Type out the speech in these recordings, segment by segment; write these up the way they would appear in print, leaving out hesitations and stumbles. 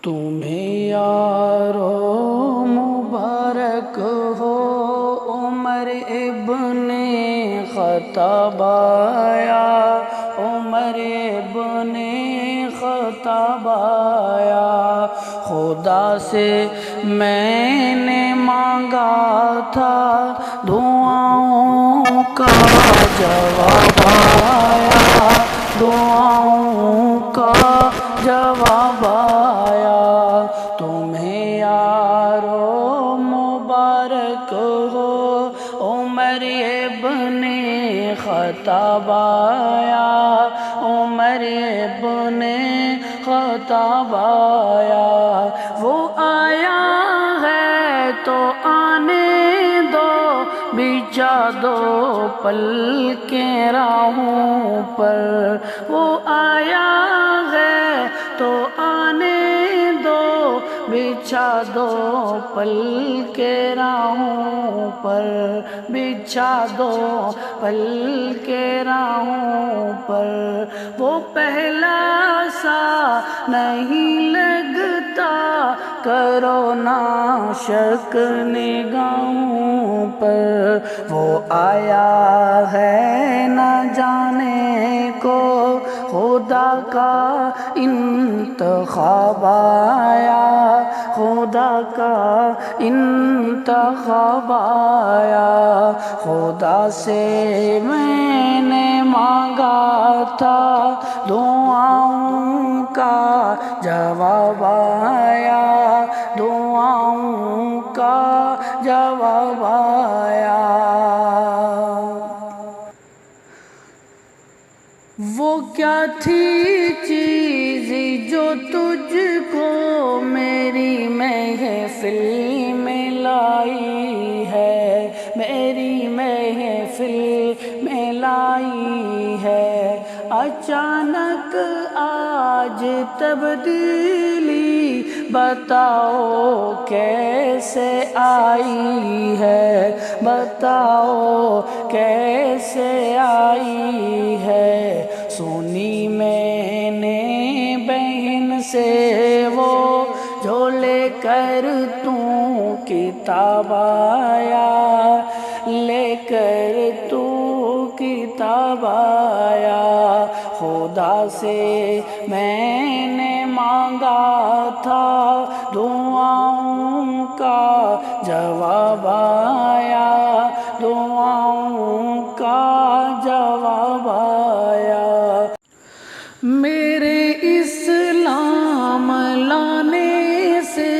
تمہیں یارو مبارک ہو عمر ابن خطاب آیا، عمر ابن خطاب آیا۔ خدا سے میں نے مانگا تھا دعاؤں کا جواب آیا، دعاؤں کا جواب آیا۔ تمہیں یارو مبارک ہو عمر ابن خطاب آیا، عمر ابن خطاب آیا۔ وہ آیا ہے تو آنے دو، بچھا دو پل کے راہوں پر۔ وہ آیا ہے تو آنے دو، بچھا دو پل کے راہوں پر، بچھا دو پل کے راہوں پر۔ وہ پہلا سا نہیں لگتا، کرو نا شک نگاہوں پر۔ وہ آیا ہے نہ جانے کو خدا کا انتخاب آیا، خدا کا انتخاب آیا۔ خدا سے میں نے مانگا تھا دعاؤں کا جواب آیا، دعاؤں کا جواب آیا۔ وہ کیا تھی چیز جو تجھ کو میری محفل میں لائی ہے، میری محفل میں لائی ہے۔ اچانک آج تبدیلی بتاؤ کیسے آئی ہے، بتاؤ کیسے آئی ہے۔ سنی میں نے بہن سے وہ جو لے کر تو کتاب آیا، لے کر تو کتاب آیا۔ خدا سے میں نے مانگا تھا دعاؤں کا جواب آیا، دعاؤں کا جواب آیا۔ میرے اسلام لانے سے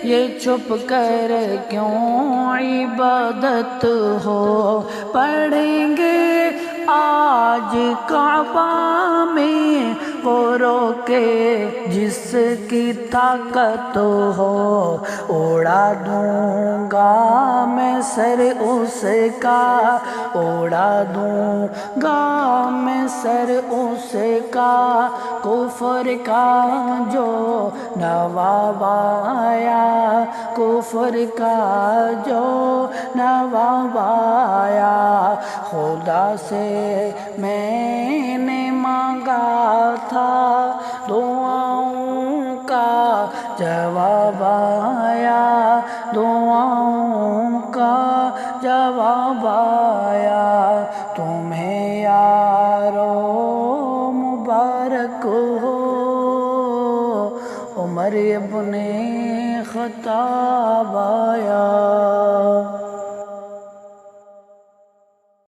یہ چھپ کر کیوں عبادت ہو، پڑھیں گے آج کعبہ میں وہ روکے جس کی طاقت ہو۔ اڑا دوں گا میں سر اس کا، اڑا دوں گا میں سر اس کا، کفر کا جو نواب آیا، کفر کا جو نواب آیا۔ خدا سے میں نے مانگا تھا دعاؤں کا جواب آیا، دعاؤں کا جواب آیا۔ تمہیں یارو مبارک ہو عمر ابن خطاب